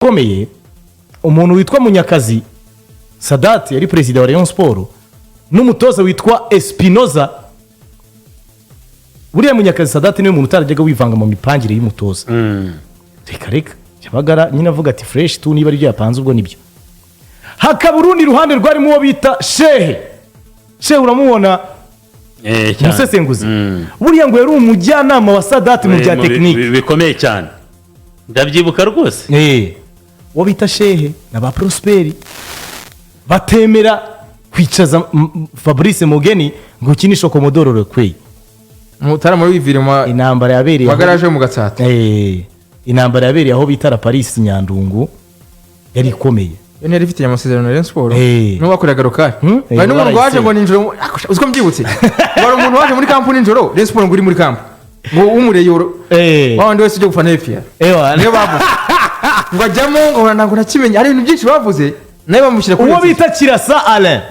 komeye umuntu witwa Munyakazi Sadat yari president wa Rayon Sport n'umutoza witwa Espinoza. Buriya Munyakazi Sadat niwe muntu utarajyaga wivanga mu mipangire y'umutoza. Reka cyabagara nyine avuga ati fresh tu niba ari byo yapanze ubwo nibyo. Hakaba urundi ruhande rwarimo uwo bita Shehe uramubona umusesenguzi. Buriya ngo yari umujyanama wa Sadat mu bya tekinike bikomeye cyane, ndabyibuka rwose. Uwo bita Shehe na ba Prosperi batemera kwicaza Fabrice Mugeni ngo kinisho Komodoro Rekwei mutara muri virima. Intambara yabereye bagaraje mu Gatsata. Intambara yabereye aho bita Paris Nyandungu yari ikomeye. Yo ntari ifite amasezerano na Rayon Sport. N'ubakorera rokari. Bari n'umuntu waje ngo ninjoro uziko mbyibutse. Wari umuntu waje muri kampu ninjoro Rayon Sport ngo uri muri kampu. Ngo umureyoro. Wandi wese ujye gufana FPR. Niyo bavuze. Ngo ajyamo ngo ntabwo nakimenya ari ibintu byinshi bavuze. Naye bamushyira kuri. Uwo bita Kirasa Alain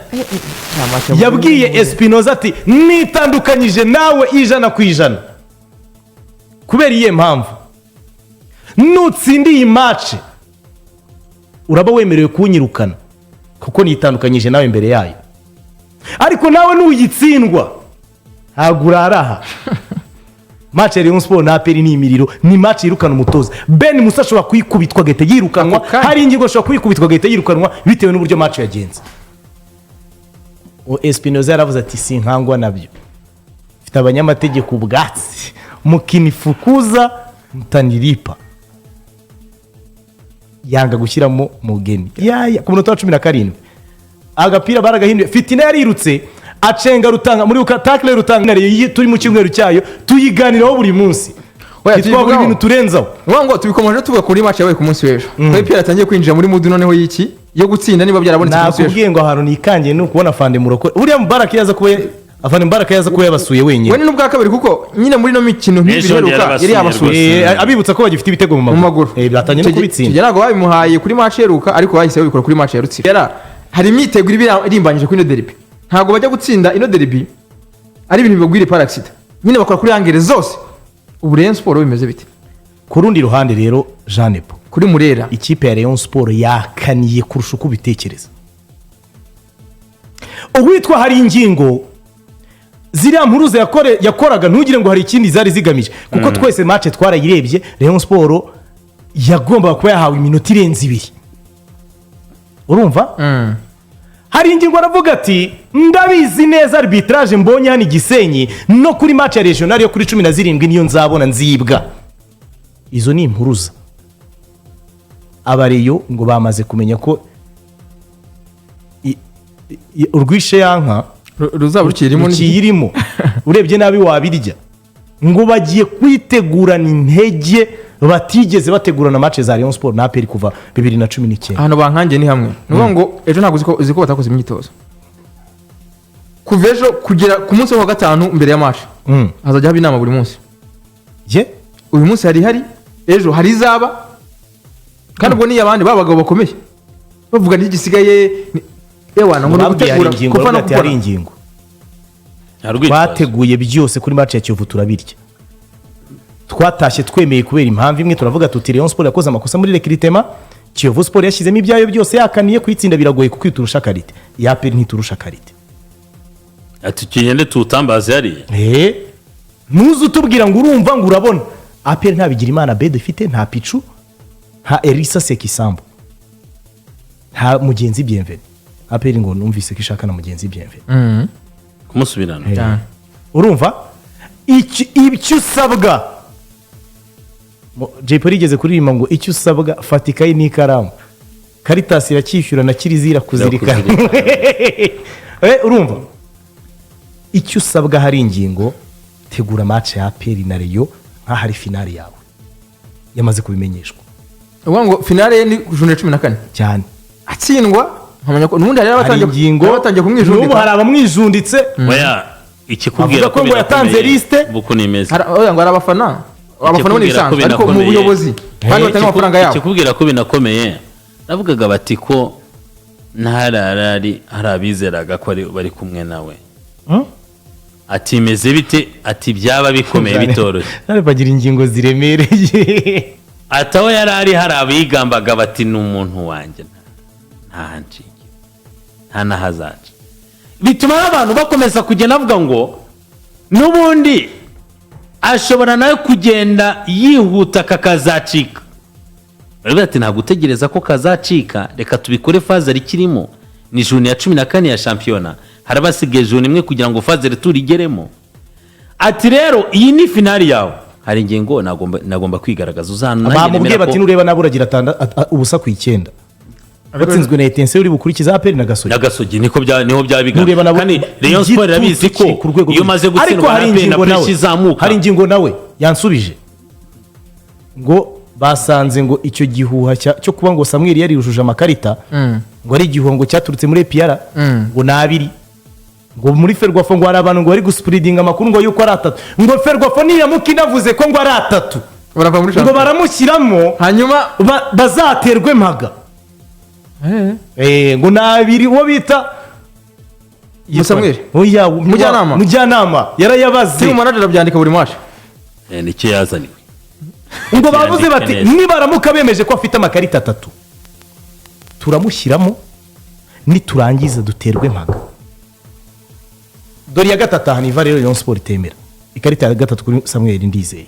yabwiye Espinoza ati nitandukanyije nawe 100%. Kubera iye mpamvu nutsindiye match uraba wemerewe kunyirukana kuko nitandukanyije nawe imbere yayo, ariko nawe nuyitsindwa haguraraha. Match ya Rayon Sport na APR ni imiriro, ni match yirukana umutoza. Ben Musa ashobora kuyikubitwa gahita yirukanwa, hari ingingo ashobora kuyikubitwa gahita yirukanwa bitewe n'uburyo match yagenze. Espinoza yaravuze ati sinkangwa nabyo, mfite abanyamategeko ubwatsi mukinifukuza mutaniripa. Yanga gushyiramo Mugeni ku munota wa 17 agapira baragahinduye. Fitina yarirutse acenga Rutanga muri tackle Rutanga turi mu cyumweru cyayo tuyiganiraho buri munsi. Twabura ibintu turenzaho ngo tubikomeje tuvuga kuri match yawe ku munsi w'ejo. Pepe yatangiye kwinjira muri mood noneho y'iki yo gutsinda niba byarabonetse ku munsi w'ejo. Nakubwiye ngo ahantu nikangiye no kubona Fande Muroko. Uriya Mubaraka yaza kuba Afande Mubaraka yaza kuba yabasuye wenyine. Wene n'ubwa kabiri kuko nyine muri no mikino ntibiheruka yari yabasuye. Abibutsa ko bagifite ibitego mu maguru. Batangiye no kubitsinda. Kigera ngo babimuhaye kuri match yeruka ariko bahise babikora kuri match yarutse. Hari imyiteguro irimbanyije kuri no derby. Ntago bajya gutsinda ino derby ari ibintu bibagwire par accident. Nyine bakora kuri angere zose. Ubu Rayon Sport bimeze bite? Ku rundi ruhande rero Jean Nepo kuri Murera ikipe ya Rayon Sport yakaniye kurusha uko bitekereza. Uwitwa hari ingingo ziriya mpuruza yakoraga ntugire ngo hari ikindi zari zigamije kuko twese match twarayirebye. Rayon Sport yagombaga kuba yahawe iminota irenze 2. Urumva? Hari ingingo aravuga ati ndabizi neza arbitrage mbonye hano Gisenyi no kuri match ya regional yo kuri 17 niyo nzabona nzibwa. Izo ni impuruza. Abareyo ngo bamaze kumenya ko urwishe yanka ruzabukirimo urebye nabi wabirya ngo bagiye kwitegurana intege batigeze bategurana match za Rayon Sport na APR kuva 2019. Hano bankange ni hamwe nuko ngo ejo ntago uziko batakoze imyitozo kuvejo kugera ku munsi wa gatanu mbere ya match. Hazajya haba inama buri munsi. Uyu munsi hari ejo hari izaba kandi ubwo ni abandi babagabo bakomeye bavuga n'igisigaye ewana ngo gutegura kuva no gukora ingingo bateguye byose kuri match ya Kiyovu turabirya. Twatashye twemeye kubera impamvu imwe turavuga tuti Rayon Sport yakoze amakosa muri recruitment. Kiyovu Sport yashizemo ibyayo byose yakaniye kwitsinda biragoye kuko iturusha karite. Ya APR ntiturusha karite. Ati kigende tutambaze yari. Nuzu tubwira ngo urumva ngo urabona. APR nta Bigirimana Bedo ifite, nta Pichu, nta Elisa Sekisambo, nta Mugenzi Bienvenu. APR ngo numvise ko ishaka na Mugenzi Bienvenu. Kumusubirana. Urumva? Icyo usabwa Jepoli igeze kuririmba ngo icyo usabwa fatikaye n'ikaramu. Caritas iracyishyura na Kirizira kuzirikana. Urumva? Icyo usabwa hari ingingo tegura match ya APR na Rayon nka hari finale yawe. Yamaze kubimenyeshwa. Ngo finale ni journée 14 cyane. Atsindwa nkamenya ko nundi hari abatangiye kumwijundika. N'ubu hari abamwijunditse. Oya ikikubwira ko ngo yatanze liste buko nimeze. Oya ngo arabafana. Abafana bo nisanzwe ariko mu buyobozi kandi batanga amafaranga yabo. Ikikubwira ko binakomeye. Navugaga bati ko ntararari harabizeraga ko bari kumwe nawe. Ati meze bite ati byaba bikomeye bitoroshye. Nare bagira ingingo ziremereye. ataho yari ari hari abigambaga bati ni umuntu wanjye nta nshinge nta n'ahazaca, bituma n'abantu bakomeza kugenda bavuga ngo n'ubundi ashobora nawe kugenda yihuta kakazacika. baravuga ati ntabwo utegereza ko kazacika, reka tubikore fazari kirimo, ni juni ya 14 ya shampiyona, harabasigaye juni imwe kugira ngo fazari turigeremo. Ati rero iyi ni finali yawe, hari ingingo nagomba kwigaragaza uzana bamubwiye bati nureba nabo uragira ubusa ku 9 batsinzwe na Etincelle uri bukurikiza APR na Gasogi niho byabiga kandi Rayon Sport irabizi ko iyo maze gutsindwa na APR na pressure izamuka. Hari ingingo nawe yansubije ngo basanze ngo icyo gihuha cyo kuba ngo Samuel yari yujuje amakarita ngo ari igihuha ngo cyaturutse muri APR ngo nabiri ngo muri Ferwafa ngo hari abantu ngo bari guspreadinga amakuru ngo yuko ari 3 ngo Ferwafa niyamuka inavuze ko ngo ari 3 ngo baramushyiramo hanyuma bazaterwe mpaga ngo nabiri uwo bita Samuel mujyanama yarayabaze si manager abyandika buri match nicyo yazaniwe ngo bavuze bati nibaramuka bemeje ko afite amakarita 3 turamushyiramo niturangiza duterwe mpaga. Dore ya gatatu haniva rero Rayon Sport itemera ikarita ya gatatu kuri Samuel Ndizeye.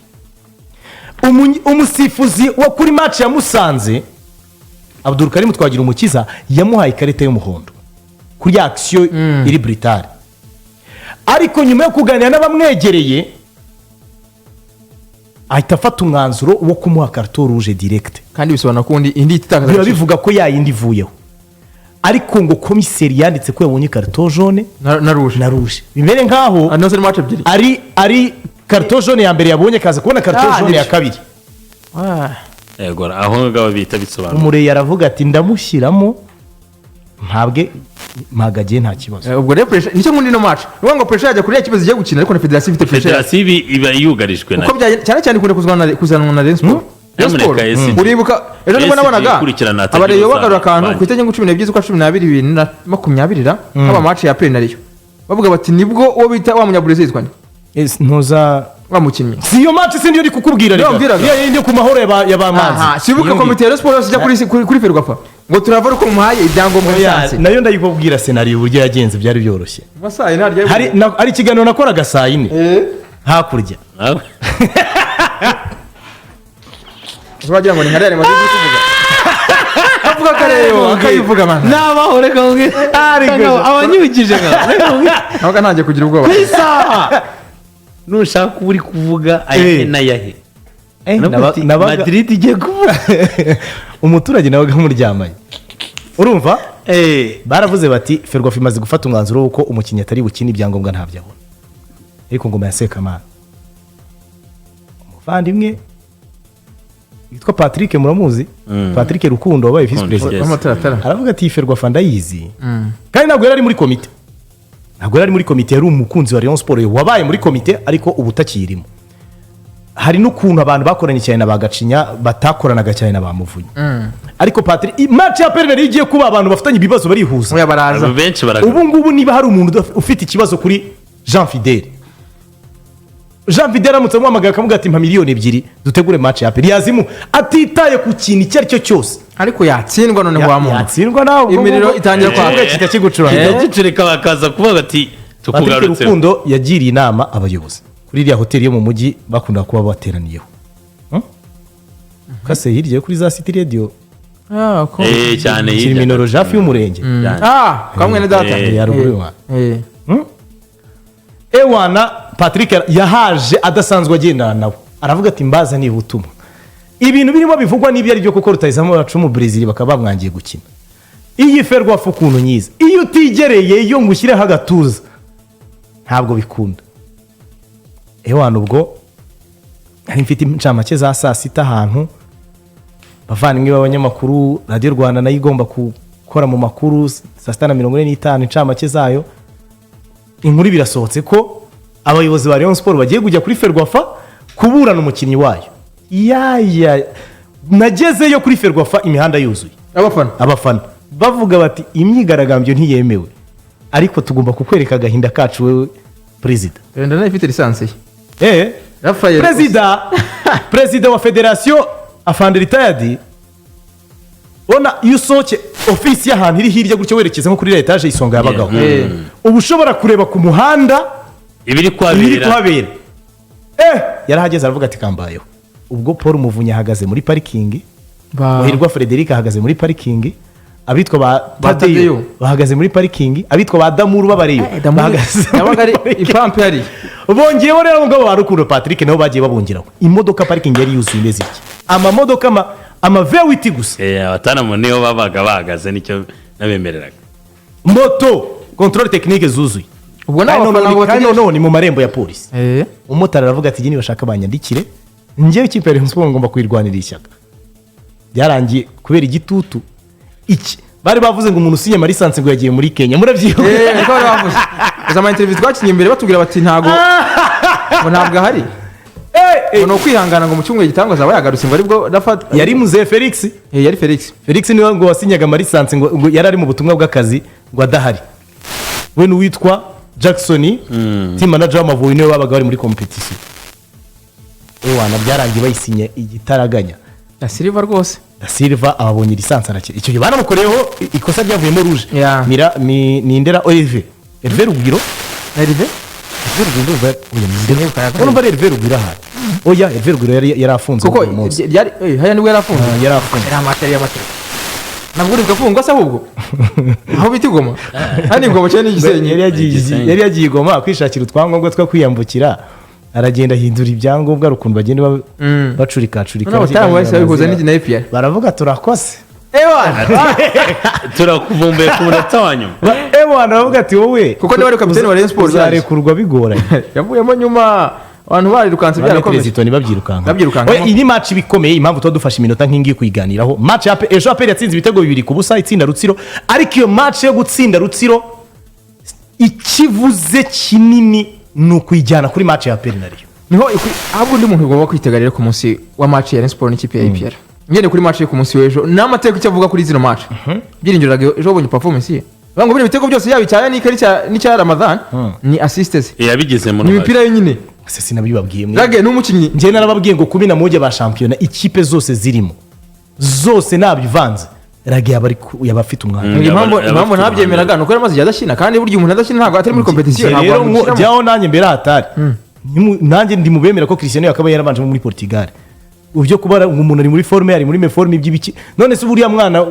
Umusifuzi wo kuri match ya Musanze Abdul Karim Twagira Umukiza yamuhaye ikarita y'umuhondo kuri action iri brutale, ariko nyuma yo kuganira n'abamwegereye ahita afata umwanzuro wo kumuha carton rouge direct, kandi bisobanura ko indi itakaza bivuga ko yayindi ivuyeho, ariko ngo komiseri yanditse ko yabonye carton jaune na rouge bimere nkaho anoze match ebyiri ari carton jaune ya mbere yabonye kaza kubona carton jaune ya kabiri. Yego aho ngabo bita bisobanura umureye aravuga ati ndamushyiramo ntabwe mpagagiye nta kibazo. Ubwo rero pressure nicyo ngundi no match uvuga ngo pressure yajya kuri ya kibazo igiye gukina, ariko na federation ifite pressure, federation iba yugarijwe nayo kuko cyane kunde kuzanwa na Rayon Sport. Uribuka ejo nibwo nabonaga abareyo bagarura akantu ku itegeko 12 z'ukwa 12 2020 haba match ya Plenariyo bavuga bati nibwo uwo bita wa munyabrazil yitwa ntuza bamukinnye siyo match sindi yo kukubwira reka yindi ku mahoro y'abamanzi sibuka komite ya Sport yose kuri Ferwafa ngo turavara ko muhaye ibyangombwa byanse nayo ndayikubwira scenario uburyo yagenze byari byoroshye. Masaye ntarya hari ikiganiro nakoraga saa 4 hakurya wagira ngo ni nkarere maze kuvuga avuga kareyo akayivuga man nabaho reka nge abanyibukije ntabwo ntangiye kugira ubwoba kwisa nushaka uri kuvuga aye nayahe Madrid igiye kuvuga umuturage nawe gamuryamanye urumva baravuze bati Ferwafa imaze gufata umwanzuro wuko umukinnyi atari bukina ibyangombwa ntabyo abona, ariko ngoma ya Sekamana umuvandimwe yitwa Patrick muramuzi Patrick Rukundo wabaye vice president aravuga ati Ferwafa ndayizi kandi ntabwo yari muri komite, yari umukunzi wa Rayon Sport wabaye muri komite ariko ubutakirimo. Hari n'ukuntu abantu bakoranye cyane na Bagacinya batakoranaga cyane na Bamuvunyi, ariko Patrick match ya Perneri igiye kuba abantu bafitanye ibibazo barihuza benshi ubu ngubu niba hari umuntu ufite ikibazo kuri Jean Fidel amutse muhamagaye akavuga ati mpa miliyoni 2 dutegure match ya Peri yazimu atitaye ku kintu icyo ari cyo cyose, ariko yatsindwa none wa muntu yatsindwa nawe imiriro itangira kwanga kitakigucuranga gicureka bakaza kuvuga ati tukugarutse. Rukundo yagiriye inama abayobozi kuri iriya hoteli yo mu mujyi bakunda kuba bateraniyeho kase hirya kuri za City Radio cyane Kiminoro Jafi y'umurenge kamwe na data ya ruguru ewana Patrick yahaje adasanzwe agendana nawe aravuga ati mbaza ni ubutumwa ibintu birimo bivugwa n'ibyo ari byo kuko rutayizamo bacu mu Brazil bakaba bamwangiye gukina. Iyi Ferwafa ukuntu nyiza iyo utigereye iyo ngushyireho agatuza ntabwo bikunda. Ewana ubwo hari mfite incamake za saa 6 ahantu bavandimwe b'abanyamakuru Radio Rwanda nayo igomba gukora mu makuru saa 6:45 incamake zayo. Inkuru birasohotse ko abayobozi ba Rayon Sport bagiye kujya kuri Ferwafa kuburana umukinnyi wayo. Nagezeyo kuri Ferwafa imihanda yuzuye abafana bavuga bati imyigaragambyo ntiyemewe ariko tugomba kukwereka agahinda kacu wewe president. Ndana ifite lisansi President wa federation afande retired ubona iyo usohoke ofisi y'ahantu iri hirya gutyo werekeza nko kuri etaje Isonga yabagaho uba ushobora kureba ku muhanda ibiri kuhabera yarahageze aravuga ati kambayeho. ubwo Paul Muvunyi ahagaze muri parikingi, Muhirwa Frederic ahagaze muri parikingi, abitwa ba Tadeyo bahagaze muri parikingi, abitwa ba Damuru babareyo bahagaze yabagari ipampe yari bongeyeho rero ngabo ba Rukundo Patrick nabo bagiye babongeraho imodoka. parikingi yari yuzuye imeze iki, amamodoka ama V8 gusa abatanamu niyo babaga bahagaze, nicyo nabemereraga. Moto control technique zuzuye. ubwo none ni mu marembo ya polisi. umumotari aravuga ati niba bashaka banyandikire njyewe ikipe ya Rayon Sports ngomba kuyirwanira ishyaka. byarangiye kubera igitutu iki bari bavuze ngo umuntu usinye lisansi ngo yagiye muri Kenya, murabyibuka? niko bari bavuze ama interview twakinye imbere batubwira bati ntabwo ahari. no kwihangana ngo mu cyumweru gitangaza aba yagarutse ngo aribwo rafata yari muze Felix. yari Felix niwe ngo wasinyaga lisansi ngo yari ari mu butumwa bw'akazi ngo adahari. we n'uwitwa Jackson team manager w'Amavubi niwe babaga bari muri competition. wana byarangiye bayisinye igitaraganya. Da Silva rwose Da Silva ababonye lisansi arakira. icyo gihe banamukoreyeho ikosa ryavuyemo rouge. ni Ndera Hervé Rugwiro. Hervé Rugwiro urumva Hervé Rugwiro ahari. oya Hervé Rugwiro yari afunze kuko haya niwe yarafunze. yari afunze ntabwo uri gafungwa se ahubwo aho bita Igoma hani Igoma cyane n'igisenyi yari yagiye Igoma kwishakira utwangombwa two kwiyambukira, aragenda ahindura ibyangombwa rukundu bagenda bacurika n'abatanga wese babikoza n'iki na APR baravuga turakose turakuvumbuye ku munota wa nyuma. baravuga ati wowe kuko niba ari kapiteni wa Rayon Sports uzarekurwa bigoranye. yavuyemo nyuma abantu barirukanse byarakomeje babyirukanka. iyi match bikomeye impamvu tuba dufashe iminota nk'ingi kuyiganiraho. match ya ejo APR yatsinze ibitego 2-0 itsinda Rutsiro, ariko iyo match yo gutsinda Rutsiro ikivuze kinini ni ukuyijyana kuri match ya APR nariyo niho ahubwo undi muntu ugomba kwitegarira ku munsi wa match ya Rayon Sports n'ikipe ya APR. ngene kuri match yo ku munsi w'ejo n'amateka icyo avuga kuri zino match byiringiro ejo ubonye performance ye bango bino bitego byose yabicyaye n'icya Ramadan ni assists yabigize mu mipira yenyine. ese sinabibabwiye mwe Rage n'umukinnyi nje narababwiye ngo 11 ba champion ikipe zose zirimo zose nabivanze Rage yabafite umwanya. impamvu ntabyemeraga nuko yaramaze yadashina kandi buryo umuntu adashina ntabwo atari muri competition ntabwo jyaho nanjye mbere hatari nanjye ndi mubemera ko Cristiano yakaba yarabanje muri Portugal. ubyo kuba umuntu ari muri forme ari muri meforme iby'ibiki none se buriya mwana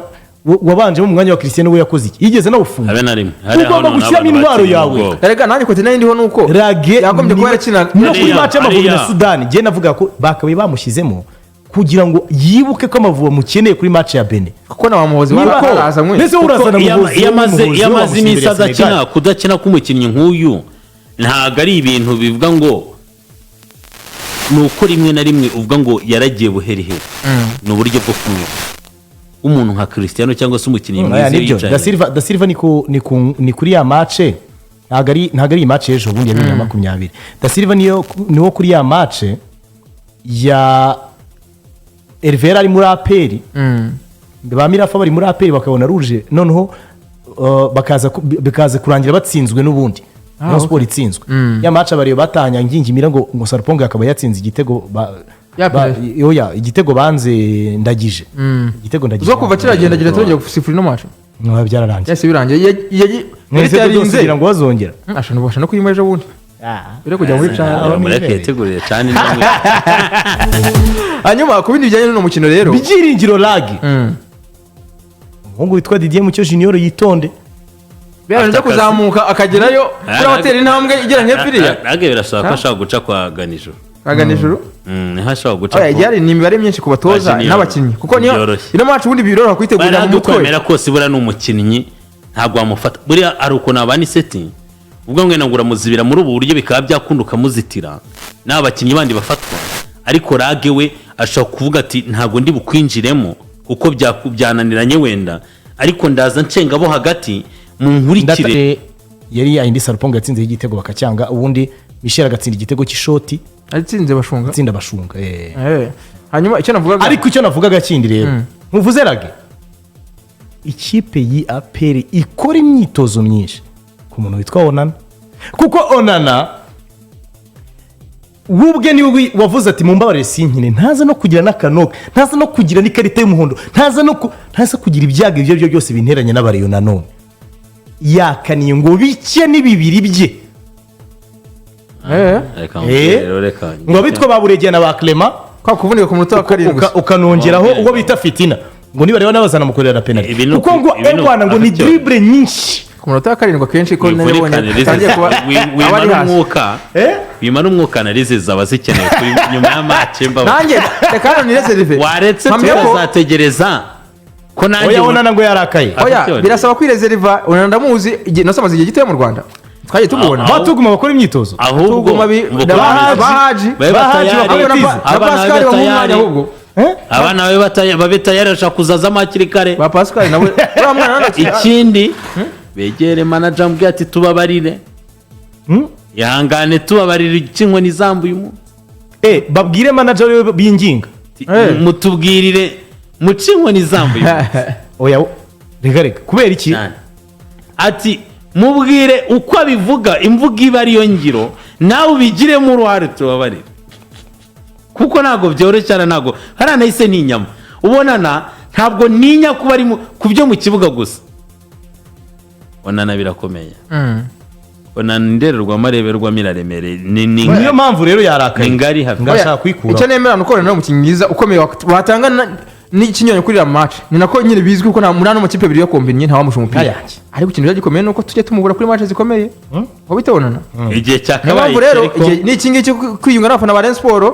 wabanje mu mwanya wa Cristiano we yakoze iki yigeze nawufunga habe narimo ugomba gushyiramo intwaro yawe. Rega nanjye kote nari ndiho nuko Rage yagombye kuba yakina no kuri match y'Amavubi na Sudani je navuga ko bakabaye bamushyizemo kugira ngo yibuke ko Amavubi amukeneye kuri match ya Benin kuko na bamuhozi baraza mwe mbese urazana muhozi yamaze iminsi adakina. kudakina k'umukinnyi nk'uyu ntabwo ari ibintu bivuga ngo ni uko rimwe na rimwe uvuga ngo yaragiye buherihe. ni uburyo bwo kumwe umuntu nka Cristiano cyangwa se umukinnyi mwiza yicaye. Da Silva ni kuri ya match ntabwo ari match ejo bundi ya 2020. Da Silva niwo kuri ya match ya Hervé ari muri APR. ba Mirafa bari muri APR bakabona rouge noneho bakaza kurangira batsinzwe n'ubundi no sport itsinzwe. ya match bariyo batanya ngingimira ngo Sarponga akaba yatsinze igitego igitego banze ndagije. igitego ndagije zo kuva kiragenda gira tongera gusifura no match no byararangiye. yese birangiye yarinze kugira ngo bazongera ashobora no kuyima ejo bundi bire kujya muri cyane mureke yategurire cyane namwe. hanyuma ku bindi bijyanye n'uno mukino rero Byiringiro Rage umuhungu witwa Didier Mucyo Junior yitonde byaje kuzamuka akagerayo kuri hoteli intambwe igera nk'epfiriya. Rage birasaba ko ashaka guca kwa Ganijuru ni hashaka guca yari ni imibare myinshi ku batoza n'abakinnyi kuko niyo ino match ubundi biroroha kwitegurira mu mutwe. kwemera ko sibura n'umukinnyi ntabwo wamufata buriya ari uko nabani setting ubwo ngena ngura muzibira muri ubu buryo bikaba byakunduka muzitira n'abakinnyi bandi bafatwa. ariko Rage we ashaka kuvuga ati ntabwo ndi bukwinjiremo kuko byananiranye wenda ariko ndaza ncenga bo hagati mu nkurikire. yari yindi Sarponga yatsinze igitego bakacyanga ubundi Michel agatsinda igitego cy'ishoti atsinze bashunga hanyuma icyo navugaga ariko icyo navugaga kindi rero muvuze Rage ikipe yi APR ikora imyitozo myinshi ku muntu witwa Onana kuko Onana wubwe niwe wavuze ati mumbabarire sinkine ntaza no kugira n'akanoga ntaza no kugira n'ikarita y'umuhondo ntaza kugira ibyago ibyo aribyo byose binteranye n'abareyo nanone yakaniye ngo bike n'ibibiri bye ngo bitwa baburegeye na ba Clement kwa kuvunika ku munota wa karindwi ukanongeraho uwo bita Fitina ngo niba rero n'abazana mukorera penalty kuko ngo Rwanda ngo ni dribble nyinshi ku munota wa karindwi akenshi ko nabonye tangiye kuba wimana umwuka analize abazikeneye kuri nyuma ya match nanjye reka hano ni reserve waretse tuzategereza ko nanjye oyabona ngo yarakaye oya birasaba kwireserva unandamuzi igihe nasamaze igihe gitoya mu Rwanda twaje tumubona batuguma bakora imyitozo ahubwo bahaji Pascal bamumwanya ahubwo abana babe tayari bashaka kuzazamo hakiri kare ba Pascal nawe ikindi begere manager mbwe ati tubabarire yahangane tubabarire ikinywa nizambuye umuntu babwire manager binginga mutubwirire mucinywa nizambuye oya reka kubera iki ati mubwire uko abivuga imvuga iba ariyo ngiro nawe ubigiremo uruhare tubabarire kuko ntabwo byoroshye cyane ntabwo hariya nahise n'inyama ubonana ntabwo ninya kuba ari ku byo mu kibuga gusa ubonana birakomeye ubonana indorerwamo areberwamo iraremereye niyo mpamvu rero yarakaye ni ngari hafi ngashaka kwikura icyo nemera ni uko umukinnyi mwiza ukomeye watanga n'ikinyonyo kuri iriya match ni nako nyine bizwi ko nta munani mu makipe abiri yo kombinye ntawamusha umupira ariko ikintu gikomeye ni uko tujya tumubura kuri match zikomeye ngo bitabonana igihe cyakabaye rero ni iki ngiki kwiyunga n'abafana ba Rayon Sport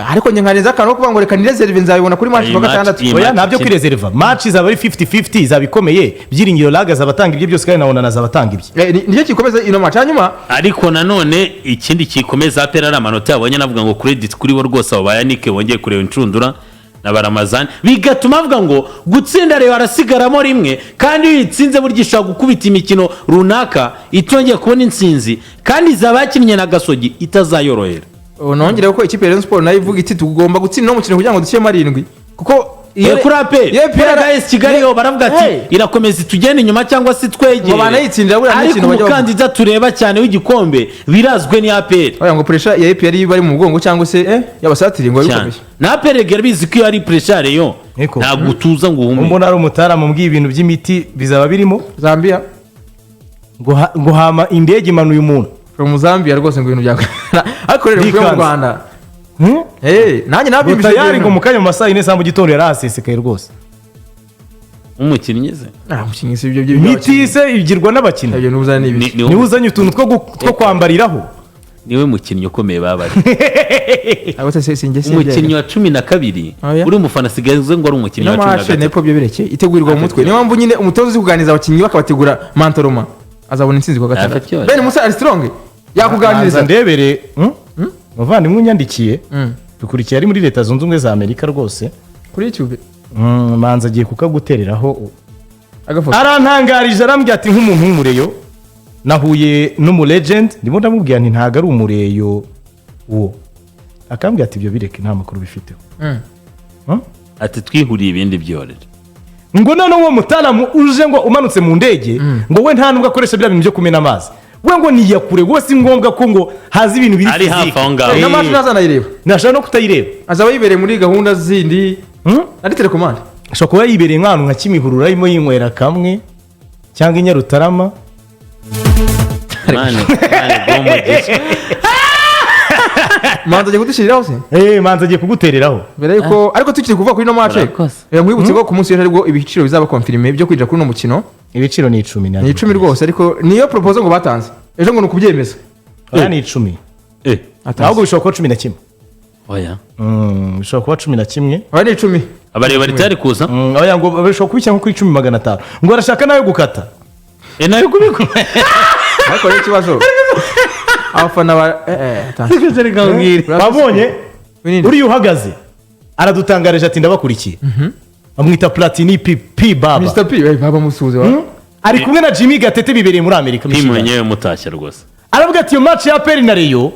ariko njye nkaneza akantu ko kuvuga ngo reka nireserve nzabibona kuri match wa gatandatu oya ntabyo kwireserva match izaba ari 50-50 izaba ikomeye byiringiro lagaza abatanga ibyo byose kandi nabona abatanga ibyo nicyo kikomeza ino match hanyuma ariko nanone ikindi kikomeza apera ari amanota yabonye navuga ngo credit kuri bo rwose abo bayanike wongeye kureba incundura na baramazani bigatuma avuga ngo gutsinda rero arasigaramo rimwe kandi iyo yitsinze burya ishobora gukubita imikino runaka itongeye kubona intsinzi kandi izaba yakinnye na Gasogi itazayorohera nongere ko ikipe ya Rayon Sport nayo ivuga iti tugomba gutsinda no mukino kugira ngo dushyemo 7 kuko iyo kuri AS Kigali yo baravuga ati irakomeza tugende inyuma cyangwa se twegere ngo banayitsindira buriya ariko umukandida tureba cyane w'igikombe birazwe ni APR oya ngo pressure ya APR bari mu mugongo cyangwa se yabasatiri ngo bikomeye na APR gera bizi ko ari pressure yo ntabwo tuza ngo uhume mbona ari umutaramu mbwiye ibintu by'imiti bizaba birimo Zambia ngo hama indege imanuye umuntu from Zambia rwose ngo ibintu byakora ariko rero mu Rwanda nanjye nabimbije tayari ngo mukanya mu masaha 4 za mu gitondo yarasesekaye rwose umukinnyi ze umukinnyi se ibyo miti se igirwa n'abakinnyi ibyo n'ubuzanye n'ibiki ni uzanye utuntu two kwambariraho niwe mukinnyi ukomeye babari abo se singe umukinnyi wa 12 uri umufana sigaze ngo ari umukinnyi wa 13 nepo byo bireke itegurirwa mu mutwe niyo mpamvu nyine umutozo uzi kuganiriza abakinnyi bakabategura mantoroma azabona intsinzi kwa gatandatu Ben Musa ari strong yakuganiriza ndebere muvandimwe unyandikiye dukurikiye ari muri Leta Zunze Ubumwe za Amerika rwose kuri YouTube manza agiye kukagutereraho agafoto arantangarije arambwira ati nk'umuntu w'umureyo nahuye n'umu legend ndimo ndamubwira nti ntago ari umureyo uwo akambwira ati ibyo bireke nta makuru bifiteho ati twihuriye ibindi byorere ngo none uwo mutaramu uje ngo umanutse mu ndege ngo we nta nubwo akoresha bya bintu byo kumena amazi we ngo niyakure wose ngombwa ko ngo hazi ibintu biri ari hafi aho ngaho na match nazanayireba nashaka no kutayireba azaba yibereye muri gahunda zindi ari telecommande ashobora kuba yibereye nk'ahantu nka Kimihurura arimo yinywera kamwe cyangwa Inyarutarama manza agiye kudushiriraho se manza agiye kugutereraho mbere yuko ariko tukiri kuvuga kuri ino match mwibutse ko ku munsi w'ejo aribwo ibiciro bizaba confirmé byo kwinjira kuri uno mukino ibiciro ni 10 ni 10 rwose ariko niyo proposal ngo batanze ejo ngo nukubyemeza ni 10 ahubwo bishobora kuba 11 oya bishobora kuba 11 oya ni 10 abari bari tari kuza oya ngo bishobora kubishya nko kuri 10,500 ngo arashaka nayo gukata nayo kubikora ariko rero ikibazo abafana ba babonye uri uhagaze aradutangarije ati ndabakurikiye amwita Platini P Baba Mr P baba musuze wa ari kumwe na Jimmy Gatete bibereye muri Amerika mwenyewe mutashya rwose aravuga ati iyo match ya APR na Rayon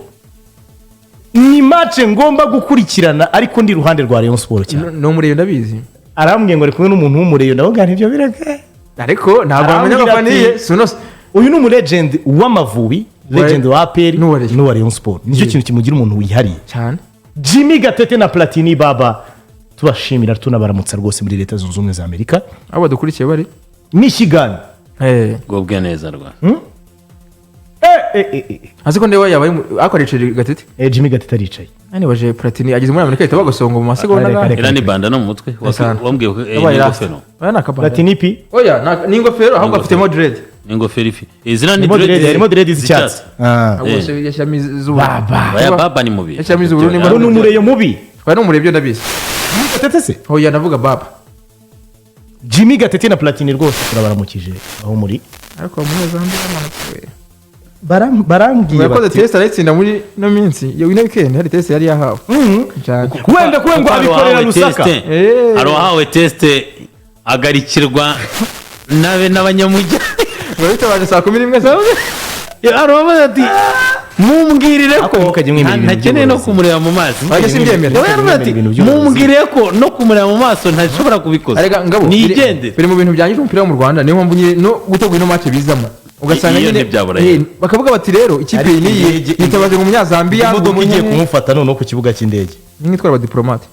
ni match ngomba gukurikirana ariko ndi ruhande rwa Rayon Sport cyane no mureyo ndabizi arambwiye ngo ari kumwe n'umuntu w'umureyo ndavuga nti ibyo bireke ariko ntabwo amenya abafaniye uyu ni umu legend w'Amavubi legend wa APR n'uwa Rayon. n'uwa Rayon Sport nicyo kintu kimugira umuntu wihariye cyane. Jimmy Gatete na Platini Baba tubashimira tunabaramutsa rwose muri leta zunze ubumwe za Amerika abo badukurikiye bari Michigan gubwe neza rwa azi ko ndewe yabaye akoresheje Gatete Jimmy Gatete aricaye baje Platini ageze muri Amerika itaba gasongo mu masegonda Reka, reka. era ni banda no mu mutwe wambwiye ko ingofero oya nakabanda Platini pi oya ni ingofero ahubwo afite dread ingofero ifi izina ni Dread harimo dread z'icyatsi ahubwo se yashyami z'ubururu baya baba ni mubi Yashyiramo iz'ubururu nimba- ngo numureyo mubi twari n'umurebye ndabizi Gatete se oya navuga baba Jimmy Gatete na Platini rwose turabaramukije aho muri ariko muneza handi yamanutse barambwiye yakoze bati test arayitsinda muri no minsi yo ino weekend hari test yari yahawe cyane wenda kuwe ngo abikorera Lusaka hari uwahawe teste agarikirwa n'abanyamujyi ngo bitabaje saa 11 zawe arabaza ati mumbwirire Ako ko mukajya mwimira ibintu ntakeneye no by'uburozi. kumureba mu maso Ariko simbyemera. Aravuga ati Ibintu by'uburozi. mumbwirire ko no kumureba mu maso ntashobora kubikoza arega ngabo nigende biri mu bintu byangije umupira wo mu Rwanda niyo mpamvu nyine no gutegura ino match bizamo ugasanga Iyo nyine ntibyabura bakavuga bati rero ikipe Ariko niyi indege- yitabaje mu Munyazambiya imodoka igiye kumufata noneho ku kibuga cy'indege n'itwara abadiplomate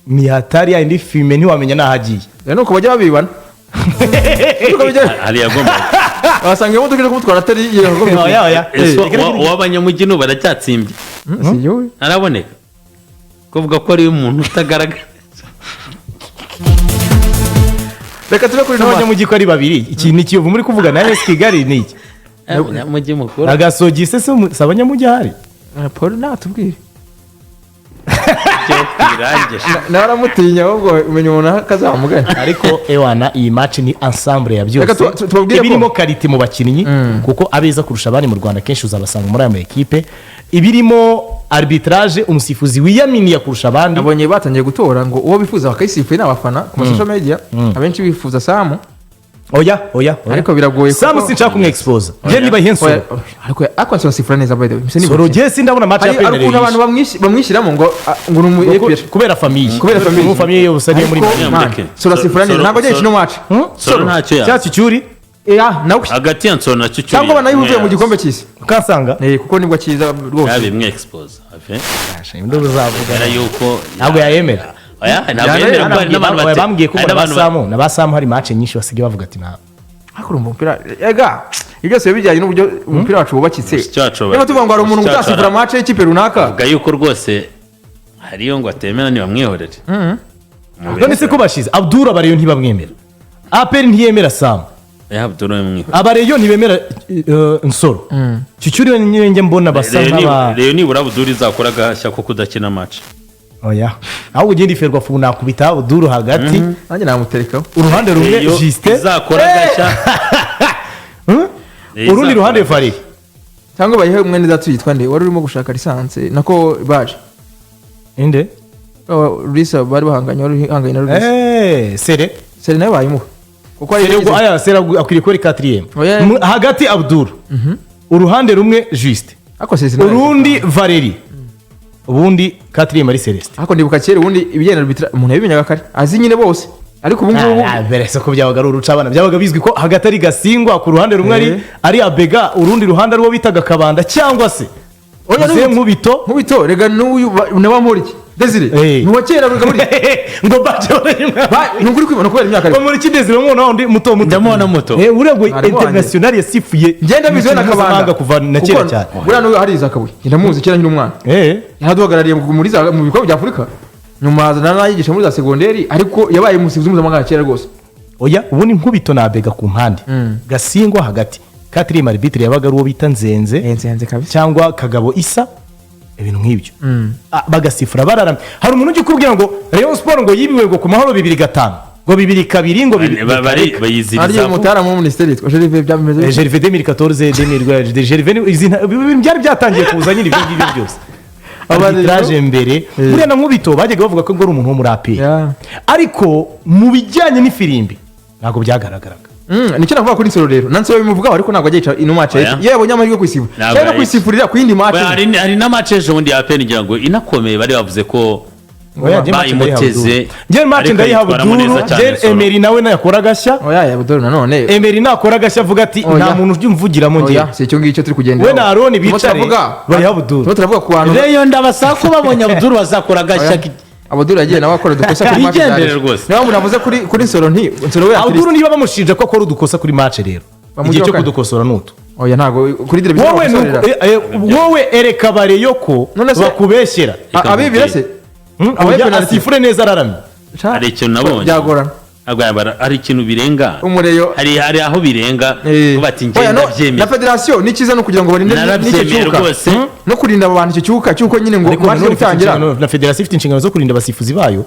ni hatari ya indi filime ntiwamenya n'aho agiye rero nuko bajya babibana hari yagomba basanga iyo modoka iri kumutwara atari yakagombye Oya, oya. uw'abanyamujyi n'ubu baracyatsimbye si yowe araboneka kuvuga ko ari umuntu utagaragara reka tube kuri ino match n'abanyamujyi ko ari babiri iki ni Kiyovu muri kuvuga na AS Kigali ni iki umunyamujyi mukuru agasogi se si abanyamujyi ahari Paul natubwire cyo kwirangije nawe aramutinya ahubwo umenya umuntu akazamugana ariko ewana iyi match ni ensemble ya byose Reka tubabwire ko- ibirimo karite mu bakinnyi kuko abeza kurusha abandi mu Rwanda kenshi uzabasanga muri aya ma ekipe ibirimo arbitrage umusifuzi wiyaminiye kurusha abandi abonye batangiye gutora ngo uwo bifuza bakayisifuye n'abafana ku ma social media abenshi bifuza Samu oya ariko biragoye Samu sinshaka kumwexpose je niba hensoro ariko akonse basifura neza by the way mise ni soro je sindabona match ya ari ukuntu penalty abantu bamwishyiramo ngo ngo ni umuyepesha kubera famille Kubera famille. Mu famille yose ari muri Ariko- Manyamureke. Man, soro asifura neza ntabwo ajya gukina match soro ntacyo ya cyatsi cyuri nawe hagati ya nsoro na cyucyuri cyangwa banayivuye mu gikombe cy'isi ukansanga kuko nibwo cyiza rwose yabimwe expose ave induru zavuga era yuko ntabwo yayemera oya ntabwo yemera ko hari n'abantu bate- bambwiye ko hari n'abantu na basamu hari match nyinshi basigaye bavuga ati nta ariko urumva umupira ega ibyo byose biba bijyanye n'uburyo umupira wacu wubakitse Umuziki wacu niba tuvuga ngo hari umuntu umuziki wacu utasifura match y'ikipe runaka bavuga yuko rwose hariyo ngo atemera ntibamwihorere none se ko bashize Abdul abareyo ntibamwemera APR ntiyemera Sam yabdoro mwihorere abareyo ntibemera Nsoro cyucyuri nyine njye mbona basa nk'aba rero nibura buduri zakora agashya ko kudakina match oya ahubwo ugenda iferwa fu nakubita Abdul hagati nanjye namuterekaho uruhande rumwe Iyo Justin izakora agashya urundi ruhande Fari cyangwa bayihe umwenda datu yitwa nde wari urimo gushaka lisansi nako baje inde Risa bari bahanganye wari uhanganye na Risa Sere Seri nawe bayimuha kuko ari Sere ubwo aya Sere akwiriye kuri 4e Oya. hagati Abdul uruhande rumwe Justin ako Seri nawe urundi Valeri ubundi 4e ari Celestin ako ndibuka kera ubundi ibijyanye na arbitra umuntu yabimenyaga kare azi nyine bose ariko ubu ngubu berese ko byabaga ari urucabana byabaga bizwi ko hagati ari Gasingwa ku ruhande rumwe ari Abega urundi ruhande ariwo bitaga Kabanda cyangwa se Oya, Muzehe Nkubito nkubito rega n'uyu nabamuriki Desire nuwa kera ruga muri ngo baje ntuguri kwibona kubera imyaka ko muri Desire umwana wundi muto muto ndamubona muto urego Ari international yasifuye ngenda bizwe na Kabanda kuva na kera cyane buriya n'uyu hari izakabuye ndamuzi kera nkiri umwana yaraduhagarariye muri mu bikorwa bya Afurika nyuma hazana n'ayigisha muri za segonderi ariko yabaye umusifuzi mpuzamahanga kera rwose oya ubundi Nkubito na Abega ku mpande Gasingwa hagati 4e arbitre yabaga ari uwo bita Nzenze kabisa cyangwa Kagabo Isa ibintu nk'ibyo bagasifura bararamye hari umuntu ujya ukubwira ngo Rayon Sport ngo yibiwe ngo ku mahoro 2-5 ngo 2-2 ngo bari bayiziriza ariye mutara mu ministeri yitwa Gervais byameze Gervais 2014 Gervais byari byatangiye kuza nyine ibyo ngibyo byose arbitrage mbere buriya na Nkubito bajyaga bavuga ko ngo ari umuntu wo muri APR ariko mu bijyanye n'ifirimbi ntabwo byagaragaraga nicyo navuga kuri Nsoro rero Nansoro bimuvugaho ariko ntabwo agiye ino match yabonye amahirwe yo kwisifura cyangwa kwisifurira ku yindi match hari na match ejo bundi ya APR ngira ngo inakomeye bari bavuze ko bayimuteze njye match ndayiha Abdul njye Emery nawe nakora gashya oya Abdul nanone Emery nakora gashya avuga ati nta muntu ubyumvugiramo njye si icyo ngicyo turi kugendera we na Aroni bicare bayiha Abdul turavuga ku bantu rero ndabasaba ko babonye Abdul bazakora gashya Abdul yagiye nawe akora udukosa kuri match niba umuntu avuze kuri Nsoro we Abdul niba bamushinja ko akora udukosa kuri match rero igihe cyo kudukosora nuto oya ntago kuri televiziyo wowe ereka bareyo ko bakubeshyera abibira se asifure neza araramye hari ikintu nabonye byagorana hari ikintu birenga umureyo hari aho birenga bati njye ndabyemera na federasiyo ni cyiza no kugira ngo barinde n'icyo cyuka no kurinda abo bantu icyo cyuka cyuko nyine ngo maze gutangira na federasiyo ifite inshingano zo kurinda abasifuzi bayo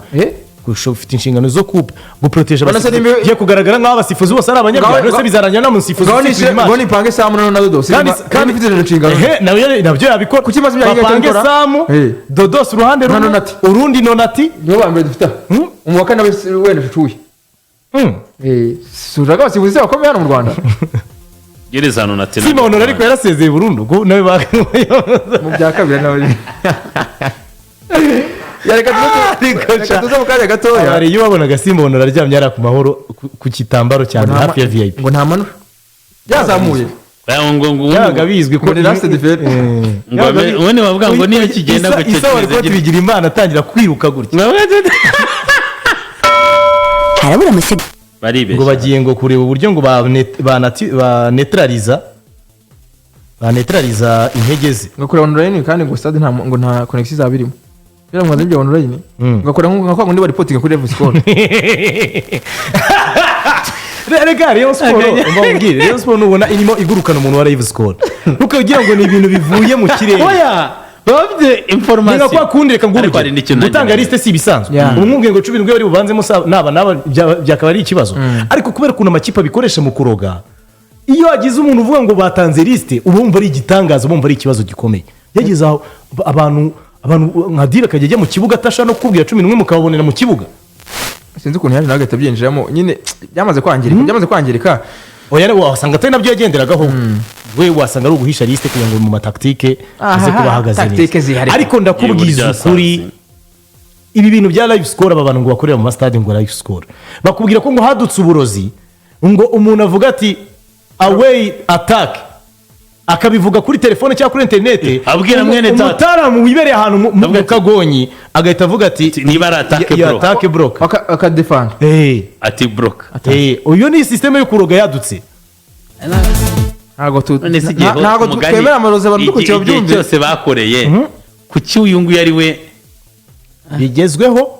ufite inshingano zo guproteja abasifuzi giye kugaragara nk'aho abasifuzi bose ari abanyarwanda bose bizarangira nta musifuzi ufite ngo nipange samu na dodos kandi ifite inshingano nabyo yabikora kuki maze imyaka bapange samu dodos uruhande rumwe urundi nonati nibo bambere dufite umwaka nawe wenda cucuye suraga abasifuzi bakomeye hano mu Rwanda gereza nonati Sima Honore ariko yarasezeye burundu ngo nawe mu bya kabiri nawe yareka tuze mu kanya gatoya hari iyo wabonaga Sima Honore aryamye ari ku mahoro ku kitambaro cyane hafi ya VIP ngo nta manura yazamuye yabaga bizwi ko ni last defense ubone bavuga ngo niyo kigenda ngo Isa wariko bigira Imana atangira kwiruka gutya harabura amasega ngo bagiye ngo kureba uburyo ngo banetraliza intege ze ngo kureba online kandi ngo stade nta connection zabirimo bira mwaze byo online ngakora nko kwa ngundi baripotinga kuri Level Score rega Rayon Sport mbabwire Rayon Sport nubona irimo igurukana umuntu wa Level Score ukagira ngo ni ibintu bivuye mu kirere oya bafite information ninga kwa kundeka nguruje gutanga liste si bisanzwe umwunge ngo 17 bari bubanzemo naba byakaba ari ikibazo ariko kubera kuna makipe bikoresha mu kuroga iyo agize umuntu uvuga ngo batanze liste ubumva ari igitangaza ubumva ari ikibazo gikomeye yagize aho abantu nkadira kajya mu kibuga atasha no kubwira 11 mukabonera mu kibuga sinzi ukuntu yaje nawe gatabyinjiramo nyine byamaze kwangirika oya wasanga atari nabyo yagenderagaho we wasanga ari uguhisha liste kugira ngo mu mataktike aze kubahagaze neza ariko ndakubwiza ukuri ibi bintu bya live score aba bantu ngo bakorera mu stade ngo live score bakubwira ko ngo hadutse uburozi ngo umuntu avuga ati away attack akabivuga kuri telefone cyangwa kuri internet abwira mwene tata umutaramu wibereye ahantu mu kagonyi agahita avuga ati niba ari attack block akadefend ati block uyu ni systeme yo kuroga yadutse ntago twemera amarozi badukukiye byumve cyose bakoreye kuki uyu nguyu ari we bigezweho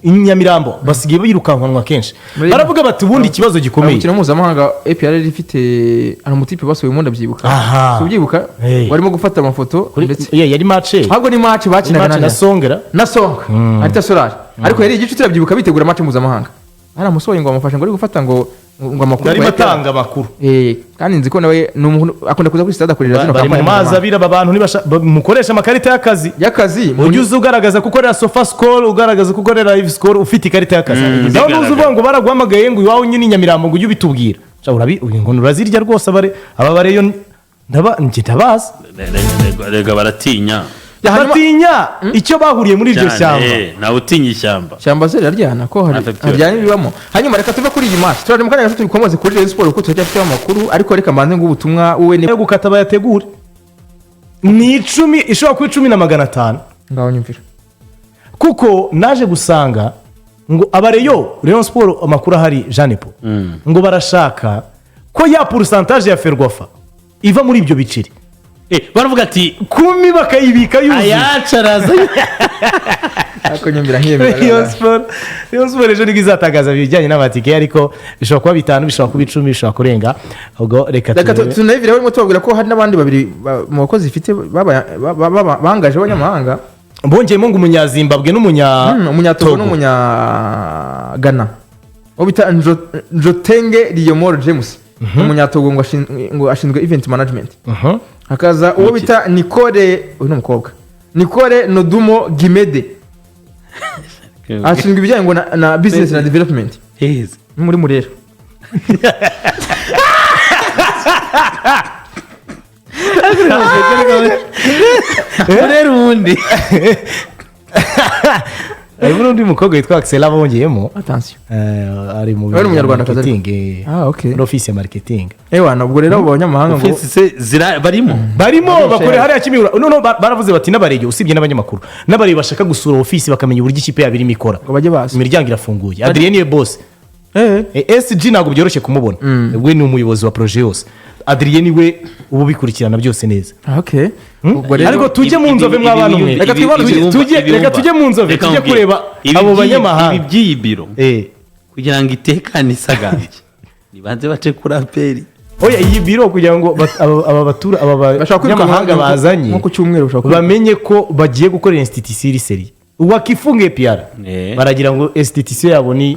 Nyamirambo basigaye birukankanwa kenshi baravuga bati ubundi ikibazo gikomeye umukino mpuzamahanga APR ifite ari umutipe basuye mu ndabyibuka ubyibuka barimo gufata amafoto ndetse yari match ahubwo ni match bakinaga na Songera arita Solari ariko yari igice turabyibuka bitegura match mpuzamahanga ari amusoye ngo amufasha ngo ari gufata ngo amakuru ari matanga amakuru kandi nzi ko nawe akunda kuza kuri stade akorera zino kampani mu mazi abira abantu mukoresha amakarita y'akazi ugize ugaragaza ko ukorera sofa score ugaragaza ko ukorera live score ufite ikarita y'akazi naho nuzi uvuga ngo baraguhamagaye ngo iwawe nyine Nyamirambo ngo ujye ubitubwira ngo urazirya rwose aba bareyo ndabazi rega baratinya icyo bahuriye muri iryo shyamba nawe utinya ishyamba se riraryana ko haryana ibibamo hanyuma reka tuve kuri iyi match turari mu kanya gato tubikomoze kuri Rayon Sport kuko turacyafite amakuru ariko reka mbanze ngo ubutumwa wowe ni gukata bayategure ni 10 ishobora kuba 10,500 ngaho nyumvira kuko naje gusanga ngo abareyo Rayon Sport amakuru ahari Jean Paul ngo barashaka ko ya pourcentage ya Ferwafa iva muri ibyo biciri baravuga ati 10 bakayibika yuzuye ayacaraza ako nyumvira nkiyemera Rayon Sport ejo nibwo izatagaza ibijyanye n'amatike ariko bishobora kuba 5 bishobora kuba 10 bishobora kurenga ubwo reka tunavire barimo tubabwira ko hari n'abandi babiri mu bakozi ifite bangaje abanyamahanga bongeyemo ngo umunyazimbabwe n'umunyatogo n'umunyagana uwo bita Njotenge Liyomoro James umunyatogo ngo ashinzwe event management hakaza uwo bita Nicole uyu n'umukobwa Nicole Nodumo Gimede ashinzwe ibijyanye ngo na business na development muri Murera Murera ubundi harimo n'undi mukobwa witwa Axela bongeyemo attention ari mu Ari umunyarwandakazi ariko. marketing okay muri office ya marketing nabwo rero abo banyamahanga ngo Ofisi se barimo barimo bakorera hariya Kimihurura none baravuze bati n'abarege usibye n'abanyamakuru n'abarege bashaka gusura office bakamenya uburyo ikipe yabo irimo ikora ngo bajye basi imiryango irafunguye Adrien niwe boss SG ntabwo byoroshye kumubona we ni umuyobozi wa projet yose Adrien niwe ubu bikurikirana byose neza okay ariko tujye mu nzove mw'abantu mwe reka tujye mu nzove tujye kureba abo banyamahanga ibi by'iyi biro kugira ngo itekane isagambye nibanze bace kuri aperi oya iyi biro kugira ngo aba banyamahanga bazanye nko ku cyumweru bashaka bamenye ko bagiye gukorera institution iri seri wakifunge PR baragira ngo institution yabo ni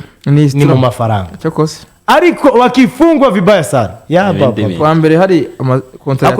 mu mafaranga cyakose ariko wakifungwa vibaya sana ya baba kwa mbere hari amakontra